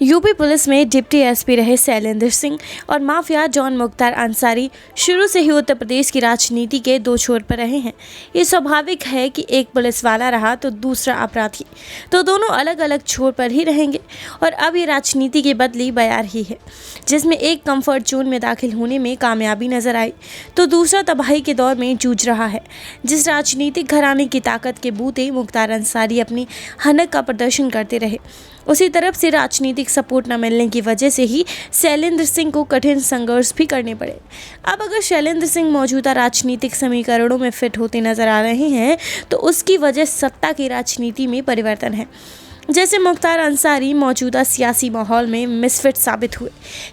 UP police में deputy SP रहे शैलेंद्र सिंह और माफिया जॉन मुख्तार अंसारी शुरू से ही उत्तर प्रदेश की राजनीति के दो छोर पर रहे हैं। ये स्वाभाविक है कि एक पुलिस वाला रहा तो दूसरा अपराधी, तो दोनों अलग अलग छोर पर ही रहेंगे। और अब ये राजनीति की बदली बयार ही है, जिसमें एक कंफर्ट जोन में दाखिल होने में कामयाबी नजर आई तो दूसरा तबाही के दौर में जूझ रहा है। जिस राजनीतिक घराने की ताकत के बूते मुख्तार अंसारी अपनी हनक का प्रदर्शन करते रहे, उसी तरफ से राजनीतिक सपोर्ट न मिलने की वजह से ही शैलेंद्र सिंह को कठिन संघर्ष भी करने पड़े। अब अगर शैलेंद्र सिंह मौजूदा राजनीतिक समीकरणों में फिट होते नजर आ रहे हैं तो उसकी वजह सत्ता की राजनीति में परिवर्तन है। जैसे मुख्तार अंसारी मौजूदा सियासी माहौल में मिसफिट साबित हुए,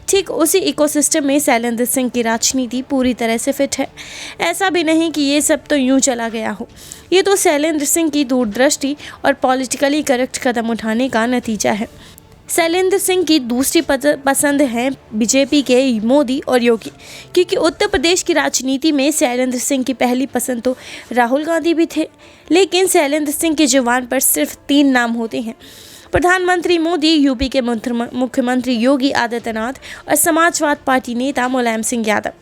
ठीक उसी इकोसिस्टम में शैलेंद्र सिंह की राजनीति पूरी तरह से फिट है। ऐसा भी नहीं कि ये सब तो यूं चला गया हो, ये तो शैलेंद्र सिंह की दूरदृष्टि और पॉलिटिकली करेक्ट कदम उठाने का नतीजा है। शैलेंद्र सिंह की दूसरी पसंद है बीजेपी के मोदी और योगी, क्योंकि उत्तर प्रदेश की राजनीति में शैलेंद्र सिंह की पहली पसंद तो राहुल गांधी भी थे, लेकिन शैलेंद्र सिंह की जुबान पर सिर्फ 3 नाम होते हैं: प्रधानमंत्री मोदी, यूपी के मुख्यमंत्री योगी आदित्यनाथ और समाजवाद पार्टी नेता मुलायम सिंह यादव।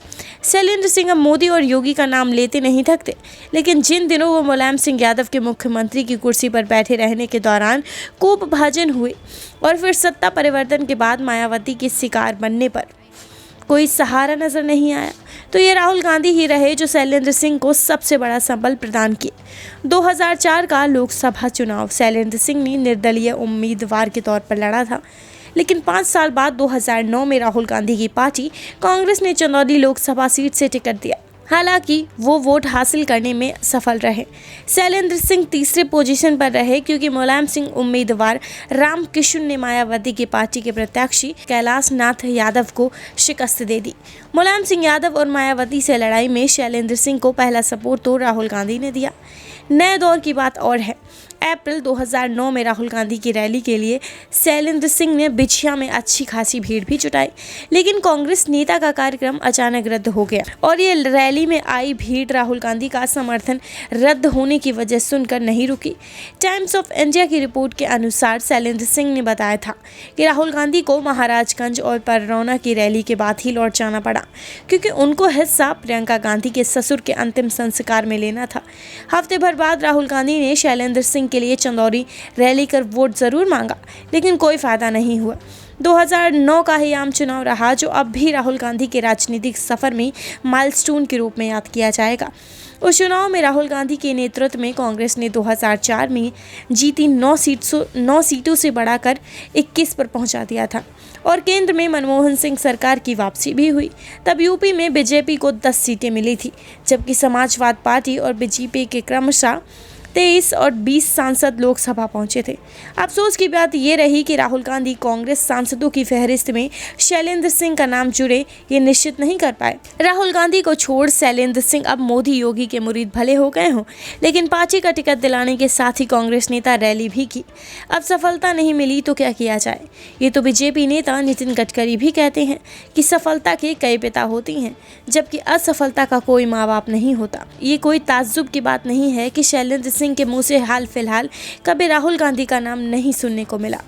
शैलेंद्र सिंह अब मोदी और योगी का नाम लेते नहीं थकते, लेकिन जिन दिनों वो मुलायम सिंह यादव के मुख्यमंत्री की कुर्सी पर बैठे रहने के दौरान कोप भाजन हुए और फिर सत्ता परिवर्तन के बाद मायावती के शिकार बनने पर कोई सहारा नजर नहीं आया, तो ये राहुल गांधी ही रहे जो शैलेंद्र सिंह को सबसे बड़ा संबल प्रदान किए। 2004 का लोकसभा चुनाव शैलेंद्र सिंह ने निर्दलीय उम्मीदवार के तौर पर लड़ा था, लेकिन 5 साल बाद 2009 में राहुल गांधी की पार्टी कांग्रेस ने चंदौली लोकसभा सीट से टिकट दिया। हालांकि वो वोट हासिल करने में सफल रहे। शैलेंद्र सिंह तीसरे पोजीशन पर रहे क्योंकि मुलायम सिंह उम्मीदवार रामकिशन ने मायावती की पार्टी के प्रत्याशी कैलाश नाथ यादव को शिकस्त दे दी। मुलायम सिंह यादव और मायावती से लड़ाई में शैलेंद्र सिंह को पहला सपोर्ट तो राहुल गांधी ने दिया। नए दौर की बात और है। अप्रैल 2009 में राहुल गांधी की रैली के लिए शैलेंद्र सिंह ने बिछिया में अच्छी खासी भीड़ भी जुटाई, लेकिन कांग्रेस नेता का कार्यक्रम अचानक रद्द हो गया और ये रैली में आई भीड़ राहुल गांधी का समर्थन रद्द होने की वजह सुनकर नहीं रुकी। टाइम्स ऑफ इंडिया की रिपोर्ट के अनुसार शैलेंद्र सिंह ने बताया था कि राहुल गांधी को महाराजगंज और पररौना की रैली के बाद ही लौट जाना पड़ा, क्योंकि उनको हिस्सा प्रियंका गांधी के ससुर के अंतिम संस्कार में लेना था। हफ्ते भर बाद राहुल गांधी ने शैलेंद्र सिंह के लिए चंदौली रैली कर वोट जरूर मांगा, लेकिन कोई फायदा नहीं हुआ। 2009 का ही आम चुनाव रहा जो अब भी राहुल गांधी के राजनीतिक सफर में माइलस्टोन के रूप में याद किया जाएगा। उस चुनाव में राहुल गांधी के नेतृत्व में कांग्रेस ने 2004 में जीती 9 सीटों से बढ़ाकर 21 पर पहुंचा दिया था और केंद्र में मनमोहन सिंह सरकार की वापसी भी हुई। तब यूपी में बीजेपी को 10 सीटें मिली थी, जबकि समाजवाद पार्टी और बीजेपी के क्रमशः 23 और 20 सांसद लोकसभा पहुंचे थे। अफसोस की बात यह रही कि राहुल गांधी कांग्रेस सांसदों की फहरिस्त में शैलेंद्र सिंह का नाम जुड़े ये निश्चित नहीं कर पाए। राहुल गांधी को छोड़ शैलेंद्र सिंह अब मोदी योगी के मुरीद भले हो गए हों, लेकिन पार्टी का टिकट दिलाने के साथ ही कांग्रेस नेता रैली भी की। अब सफलता नहीं मिली तो क्या किया जाए। ये तो बीजेपी नेता नितिन गडकरी भी कहते हैं कि सफलता के कई पिता होती हैं, जबकि असफलता का कोई माँ बाप नहीं होता। ये कोई ताज्जुब की बात नहीं है कि शैलेंद्र सिंह के मुंह से हाल फिलहाल कभी राहुल गांधी का नाम नहीं सुनने को मिला,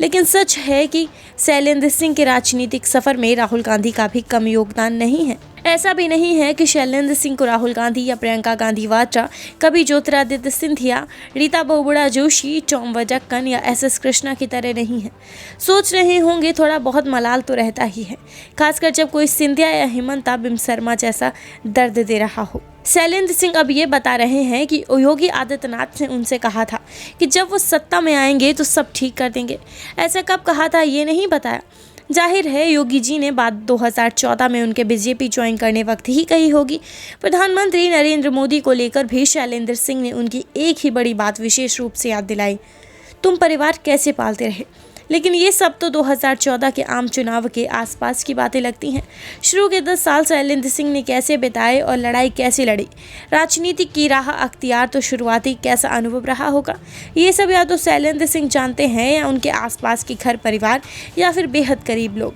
लेकिन सच है कि शैलेंद्र सिंह के राजनीतिक सफर में राहुल गांधी का भी कम योगदान नहीं है। ऐसा भी नहीं है कि शैलेंद्र सिंह को राहुल गांधी या प्रियंका गांधी वाड्रा कभी ज्योतिरादित्य सिंधिया, रीता बहुगुणा जोशी, टॉम वडक्कन या एस कृष्णा की तरह नहीं है। सोच रहे होंगे थोड़ा बहुत मलाल तो रहता ही है, खासकर जब कोई सिंधिया या हेमंता बिम शर्मा जैसा दर्द दे रहा हो। शैलेंद्र सिंह अब ये बता रहे हैं कि योगी आदित्यनाथ ने उनसे कहा था कि जब वो सत्ता में आएंगे तो सब ठीक कर देंगे। ऐसा कब कहा था ये नहीं बताया। जाहिर है योगी जी ने बात 2014 में उनके बीजेपी ज्वाइन करने वक्त ही कही होगी। प्रधानमंत्री नरेंद्र मोदी को लेकर भी शैलेंद्र सिंह ने उनकी एक ही बड़ी बात विशेष रूप से याद दिलाई: तुम परिवार कैसे पालते रहे। लेकिन ये सब तो 2014 के आम चुनाव के आसपास की बातें लगती हैं। शुरू के 10 साल शैलेंद्र सिंह ने कैसे बिताए और लड़ाई कैसे लड़ी, राजनीति की राह अख्तियार तो शुरुआती कैसा अनुभव रहा होगा, ये सब या तो शैलेंद्र सिंह जानते हैं या उनके आसपास के घर परिवार या फिर बेहद करीब लोग।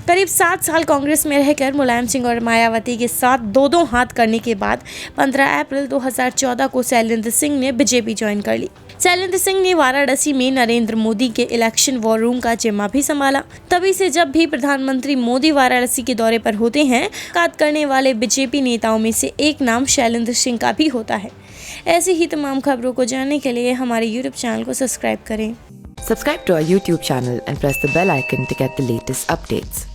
करीब 7 साल कांग्रेस में रहकर मुलायम सिंह और मायावती के साथ दो हाथ करने के बाद 15 अप्रैल 2014 को शैलेंद्र सिंह ने बीजेपी ज्वाइन कर ली। शैलेंद्र सिंह ने वाराणसी में नरेंद्र मोदी के इलेक्शन वॉर रूम का जिम्मा भी संभाला। तभी से जब भी प्रधानमंत्री मोदी वाराणसी के दौरे पर होते हैं, मुलाकात करने वाले बीजेपी नेताओं में से एक नाम शैलेंद्र सिंह का भी होता है। ऐसी ही तमाम खबरों को जानने के लिए हमारे YouTube चैनल को सब्सक्राइब करें। Subscribe to our YouTube channel and press the bell icon to get the latest updates.